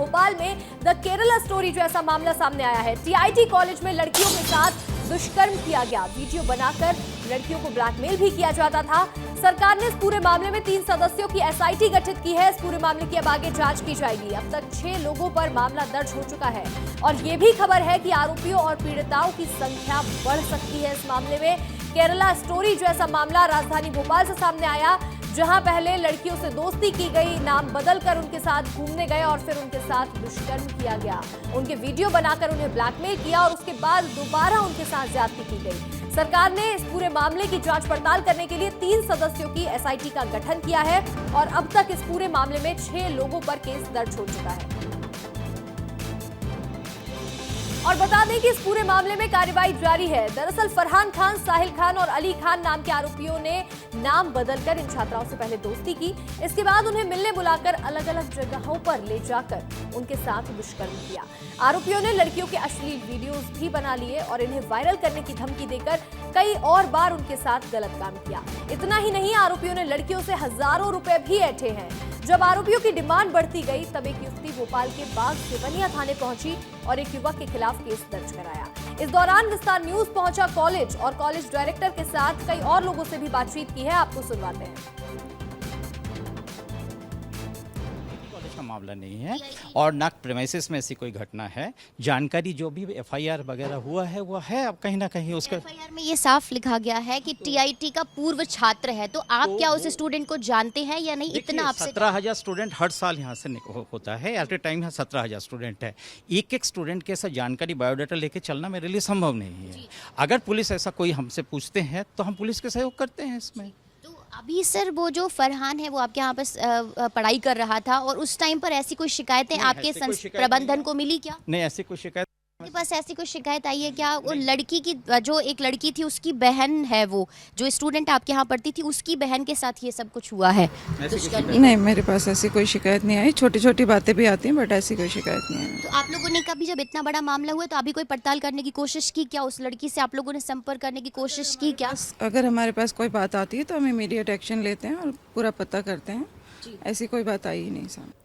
भोपाल में the Kerala story जो ऐसा मामला सामने आया है। टीआईटी कॉलेज में लड़कियों के साथ दुष्कर्म किया गया, वीडियो बनाकर लड़कियों को ब्लैकमेल भी किया जाता था। सरकार ने इस पूरे मामले में 3 सदस्यों की एसआईटी गठित की है। इस पूरे मामले की अब आगे जांच की जाएगी। अब तक 6 लोगों पर मामला दर्ज हो चुका है और ये भी खबर है कि आरोपियों और पीड़िताओं की संख्या बढ़ सकती है। इस मामले में केरला स्टोरी जो ऐसा मामला राजधानी भोपाल से सामने आया, जहां पहले लड़कियों से दोस्ती की गई, नाम बदलकर उनके साथ घूमने गए और फिर उनके साथ दुष्कर्म किया गया, उनके वीडियो बनाकर उन्हें ब्लैकमेल किया और उसके बाद दोबारा उनके साथ ज्यादती की गई। सरकार ने इस पूरे मामले की जांच पड़ताल करने के लिए 3 सदस्यों की एसआईटी का गठन किया है और अब तक इस पूरे मामले में 6 लोगों पर केस दर्ज हो चुका है। और बता दें कि इस पूरे मामले में कार्रवाई जारी है। दरअसल फरहान खान, साहिल खान और अली खान नाम के आरोपियों ने नाम बदलकर इन छात्राओं से पहले दोस्ती की। इसके बाद उन्हें मिलने बुलाकर अलग अलग जगहों पर ले जाकर उनके साथ दुष्कर्म किया। आरोपियों ने लड़कियों के अश्लील वीडियोस भी बना लिए और इन्हें वायरल करने की धमकी देकर कई और बार उनके साथ गलत काम किया। इतना ही नहीं, आरोपियों ने लड़कियों से हजारों रुपए भी ऐंठे हैं। जब आरोपियों की डिमांड बढ़ती गई तब एक युवती भोपाल के बाग सेवनिया थाने पहुंची और एक युवक के खिलाफ केस दर्ज कराया। इस दौरान विस्तार न्यूज पहुंचा कॉलेज और कॉलेज डायरेक्टर के साथ कई और लोगों से भी बातचीत की है। आपको सुनवाते हैं। मामला नहीं है और ना प्रेमाइसिस में ऐसी कोई घटना है। जानकारी जो भी एफआईआर वगैरह हुआ है वो है, अब कहीं ना कहीं उसका एफआईआर में ये साफ लिखा गया है कि टीआईटी का पूर्व छात्र है। तो आप क्या उस स्टूडेंट को जानते हैं या नहीं? इतना आपसे 17,000 स्टूडेंट हर साल यहाँ से होता है। एट ए टाइम यहाँ 17,000 स्टूडेंट है। एक स्टूडेंट के साथ जानकारी बायोडाटा लेके चलना मेरे लिए संभव नहीं है। अगर पुलिस ऐसा कोई हमसे पूछते हैं तो हम पुलिस के सहयोग करते हैं इसमें। अभी सर वो जो फरहान है वो आपके यहाँ पर पढ़ाई कर रहा था और उस टाइम पर ऐसी कोई शिकायतें आपके प्रबंधन को मिली क्या? नहीं, ऐसी कोई शिकायत आपके पास ऐसी कोई शिकायत आई है क्या? वो लड़की की जो एक लड़की थी उसकी बहन है, वो जो स्टूडेंट आपके यहाँ पढ़ती थी उसकी बहन के साथ ये सब कुछ हुआ है? नहीं, मेरे पास ऐसी कोई शिकायत नहीं आई। छोटी छोटी बातें भी आती हैं बट ऐसी कोई शिकायत नहीं आई। तो आप लोगों ने कभी जब इतना बड़ा मामला हुआ तो अभी कोई पड़ताल करने की कोशिश की क्या? उस लड़की से आप लोगों ने संपर्क करने की कोशिश की क्या? अगर हमारे पास कोई बात आती है तो हम इमीडिएट एक्शन लेते हैं और पूरा पता करते हैं। ऐसी कोई बात आई ही नहीं सामने।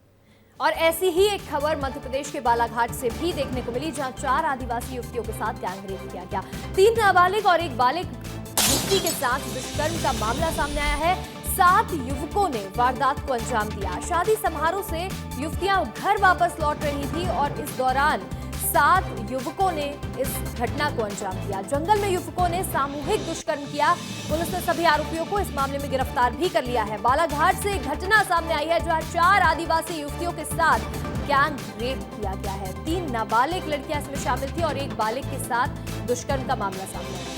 और ऐसी ही एक खबर मध्य प्रदेश के बालाघाट से भी देखने को मिली, जहां 4 आदिवासी युवतियों के साथ गैंगरेप किया गया। 3 नाबालिग और एक बालिग युवती के साथ दुष्कर्म का मामला सामने आया है। 7 युवकों ने वारदात को अंजाम दिया। शादी समारोह से युवतियां घर वापस लौट रही थी और इस दौरान 7 युवकों ने इस घटना को अंजाम दिया। जंगल में युवकों ने सामूहिक दुष्कर्म किया। पुलिस ने सभी आरोपियों को इस मामले में गिरफ्तार भी कर लिया है। बालाघाट से एक घटना सामने आई है जहां 4 आदिवासी युवतियों के साथ गैंग रेप किया गया है। 3 नाबालिग लड़कियां इसमें शामिल थी और एक बालिग के साथ दुष्कर्म का मामला सामने आया।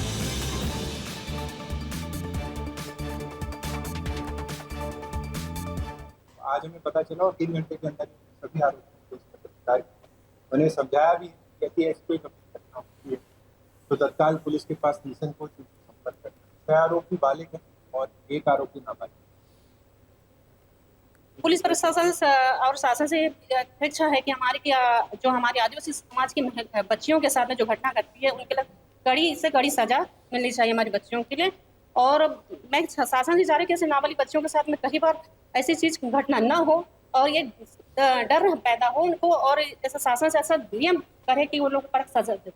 आज हमें पता चला और 3 घंटे के अंदर सभी आरोपियों को गिरफ्तार किया। उन्हें समझाया भी कि ऐसी कोई घटना होती है तो तत्काल पुलिस के पास निसंकोच संपर्क करना। 6 आरोपी बालिग हैं और 1 आरोपी नाबालिग। पुलिस प्रशासन और शासन से अपेक्षा है कि जो हमारे आदिवासी समाज की बच्चियों के साथ में जो घटना करती है उनके लिए कड़ी से कड़ी सजा मिलनी चाहिए हमारी बच्चियों के लिए। और मैं शासन से चाह रही कि ऐसे नाबालिग बच्चियों के साथ में कहीं बार ऐसी चीज घटना न हो और ये डर पैदा हो उनको, और ऐसा शासन से ऐसा नियम करे कि वो लोग कड़क सजा दे।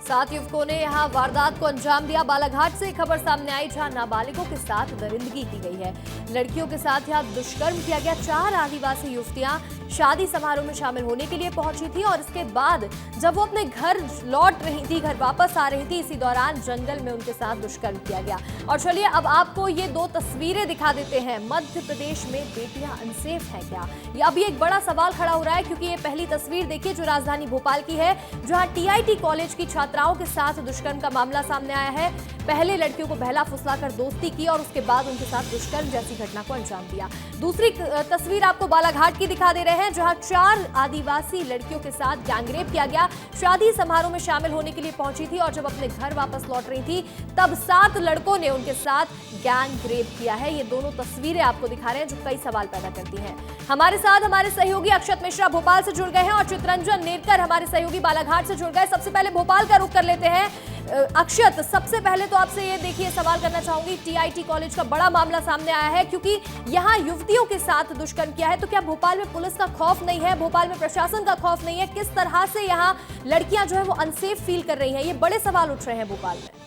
7 युवकों ने यहां वारदात को अंजाम दिया। बालाघाट से खबर सामने आई जहां नाबालिगों के साथ दरिंदगी की गई है। लड़कियों के साथ यहां दुष्कर्म किया गया। 4 आदिवासी युवतियां शादी समारोह में शामिल होने के लिए पहुंची थी और इसके बाद जब वो अपने घर लौट रही थी, घर वापस आ रही थी, इसी दौरान जंगल में उनके साथ दुष्कर्म किया गया। और चलिए अब आपको ये 2 तस्वीरें दिखा देते हैं। मध्य प्रदेश में बेटियां अनसेफ हैं क्या? ये अभी एक बड़ा सवाल खड़ा हो रहा है क्योंकि ये पहली तस्वीर देखिए जो राजधानी भोपाल की है, जहां टीआईटी कॉलेज की छात्राओं के साथ दुष्कर्म का मामला सामने आया है। पहले लड़कियों को बहला फुसलाकर दोस्ती की और उसके बाद उनके साथ दुष्कर्म जैसी घटना को अंजाम दिया। दूसरी तस्वीर आपको बालाघाट की दिखा दे रहे हैं जहां 4 आदिवासी लड़कियों के साथ गैंगरेप किया गया। शादी समारोह में शामिल होने के लिए पहुंची थी और जब अपने घर वापस लौट रही थी तब 7 लड़कों ने उनके साथ गैंगरेप किया है। ये दोनों तस्वीरें आपको दिखा रहे हैं जो कई सवाल पैदा करती हैं। हमारे साथ हमारे सहयोगी अक्षत मिश्रा भोपाल से जुड़ गए हैं और चित्रंजन नेरकर हमारे सहयोगी बालाघाट से जुड़ गए। सबसे पहले भोपाल का रुख कर लेते हैं। अक्षत, सबसे पहले तो आपसे ये देखिए सवाल करना चाहूंगी, टीआईटी कॉलेज का बड़ा मामला सामने आया है क्योंकि यहाँ युवतियों के साथ दुष्कर्म किया है, तो क्या भोपाल में पुलिस का खौफ नहीं है, भोपाल में प्रशासन का खौफ नहीं है? किस तरह से यहाँ लड़कियां जो है वो अनसेफ फील कर रही हैं? ये बड़े सवाल उठ रहे हैं भोपाल में।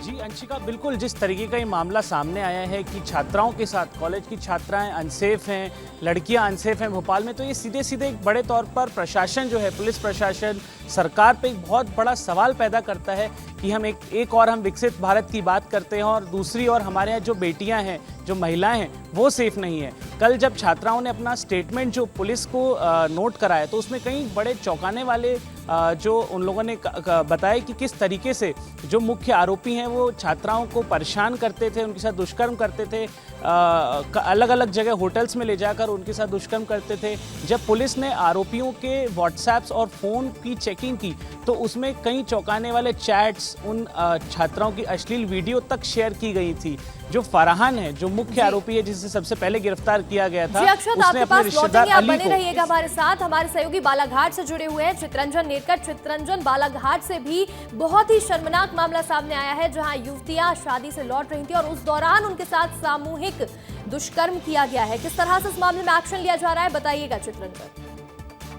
जी अंशिका, बिल्कुल जिस तरीके का ये मामला सामने आया है कि छात्राओं के साथ, कॉलेज की छात्राएं अनसेफ हैं, लड़कियां अनसेफ हैं भोपाल में, तो ये सीधे सीधे एक बड़े तौर पर प्रशासन जो है, पुलिस प्रशासन, सरकार पे एक बहुत बड़ा सवाल पैदा करता है कि हम एक और हम विकसित भारत की बात करते हैं और दूसरी ओर हमारे यहाँ जो बेटियां हैं, जो महिलाएं हैं, वो सेफ नहीं है। कल जब छात्राओं ने अपना स्टेटमेंट जो पुलिस को नोट कराया तो उसमें कई बड़े चौंकाने वाले जो उन लोगों ने बताया कि किस तरीके से जो मुख्य आरोपी हैं वो छात्राओं को परेशान करते थे, उनके साथ दुष्कर्म करते थे, अलग अलग जगह होटल्स में ले जाकर उनके साथ दुष्कर्म करते थे। जब पुलिस ने आरोपियों के व्हाट्सएप्स और फ़ोन की चेकिंग की तो उसमें कई चौंकाने वाले चैट्स, उन छात्राओं की अश्लील वीडियो तक शेयर की गई थी। जो फरहान है, जो मुख्य आरोपी है जिसे सबसे पहले गिरफ्तार किया गया था, उसने अपने रिश्तेदार अली को, बने रहिएगा हमारे साथ। हमारे सहयोगी बालाघाट से जुड़े हुए हैं चित्रंजन नेरकर। चित्रंजन, बालाघाट से भी बहुत ही शर्मनाक मामला सामने आया है जहां युवतियां शादी से लौट रही थी और उस दौरान उनके साथ सामूहिक दुष्कर्म किया गया है। किस तरह से इस मामले में एक्शन लिया जा रहा है, बताइएगा चित्रंजन।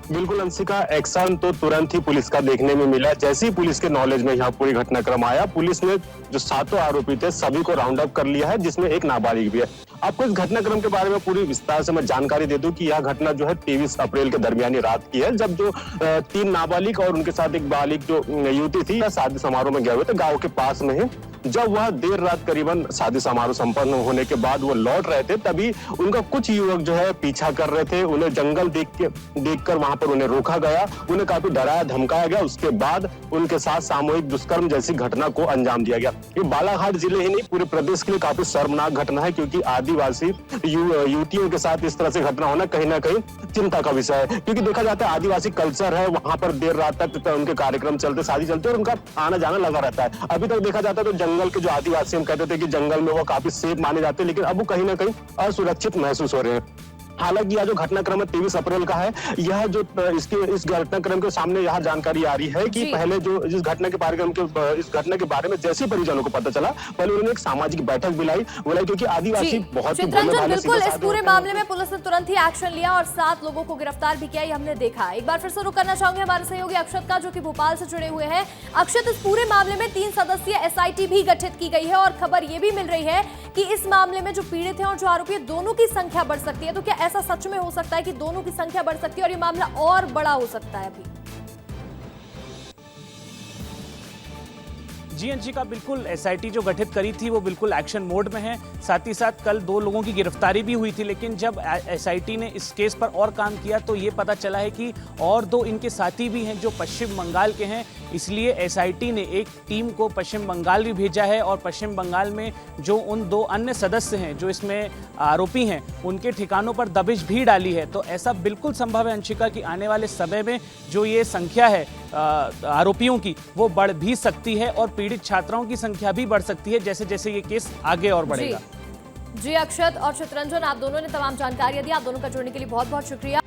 बिल्कुल अंशिका, एक्शन तो तुरंत ही पुलिस का देखने में मिला। जैसे ही पुलिस के नॉलेज में यहाँ पूरी घटनाक्रम आया, पुलिस ने जो 7 आरोपी थे सभी को राउंड अप कर लिया है, जिसमें एक नाबालिग भी है। आपको इस घटनाक्रम के बारे में पूरी विस्तार से मैं जानकारी दे दूं कि यह घटना जो है 23 अप्रैल के दरमियानी रात की है, जब जो 3 नाबालिग और उनके साथ एक बालिग जो युवती थी शादी समारोह में गए हुए थे गाँव के पास में ही। जब वह देर रात करीबन शादी समारोह संपन्न होने के बाद वो लौट रहे थे, तभी उनका कुछ युवक जो है पीछा कर रहे थे। उन्हें जंगल देखकर वहां पर उन्हें रोका गया, उन्हें काफी डराया धमकाया गया। उसके बाद उनके साथ सामूहिक दुष्कर्म जैसी घटना को अंजाम दिया गया। ये बालाघाट जिले ही नहीं पूरे प्रदेश के लिए काफी शर्मनाक घटना है, क्योंकि आदिवासी युवतियों के साथ इस तरह से घटना होना कहीं ना कहीं चिंता का विषय है। क्योंकि देखा जाता है आदिवासी कल्चर है, वहां पर देर रात तक उनके कार्यक्रम चलते, शादी चलते और उनका आना जाना लगा रहता है। अभी तक देखा जाता है तो जंगल के जो आदिवासी हम कहते थे कि जंगल में वो काफी सेफ माने जाते हैं, लेकिन अब वो कहीं ना कहीं असुरक्षित महसूस हो रहे हैं। हालांकि यह जो घटनाक्रम है 23 अप्रैल का है, यह जो इस घटनाक्रम के सामने यह जानकारी आ रही है कि पहले जो इस घटना के बारे में जैसे परिजनों को पता चला, पहले उन्होंने एक सामाजिक बैठक बुलाई क्योंकि आदिवासी बहुत ही बिल्कुल इस पूरे मामले में पुलिस ने तुरंत ही एक्शन लिया और 7 लोगों को गिरफ्तार भी किया, ये हमने देखा। एक बार फिर से रुक करना चाहूंगे हमारे सहयोगी अक्षत का, जो कि भोपाल से जुड़े हुए हैं। अक्षत, इस पूरे मामले में 3 सदस्यीय एसआईटी भी गठित की गई है और खबर ये भी मिल रही है कि इस मामले में जो पीड़ित हैं और जो आरोपी है दोनों की संख्या बढ़ सकती है। तो क्या ऐसा सच में हो सकता है कि दोनों की संख्या बढ़ सकती है और ये मामला और बड़ा हो सकता है अभी? जी अंशिका, बिल्कुल एसआईटी जो गठित करी थी वो बिल्कुल एक्शन मोड में है। साथ ही साथ कल 2 लोगों की गिरफ्तारी भी हुई थी, लेकिन जब एसआईटी ने इस केस पर और काम किया तो ये पता चला है कि और 2 इनके साथी भी हैं जो पश्चिम बंगाल के हैं। इसलिए एसआईटी ने एक टीम को पश्चिम बंगाल भी भेजा है और पश्चिम बंगाल में जो उन 2 अन्य सदस्य हैं जो इसमें आरोपी हैं, उनके ठिकानों पर दबिश भी डाली है। तो ऐसा बिल्कुल संभव है अंशिका कि आने वाले समय में जो ये संख्या है आरोपियों की वो बढ़ भी सकती है और पीड़ित छात्राओं की संख्या भी बढ़ सकती है जैसे जैसे ये केस आगे और बढ़ेगा। जी अक्षत और चित्रंजन, आप दोनों ने तमाम जानकारियां दी। आप दोनों का जुड़ने के लिए बहुत बहुत शुक्रिया।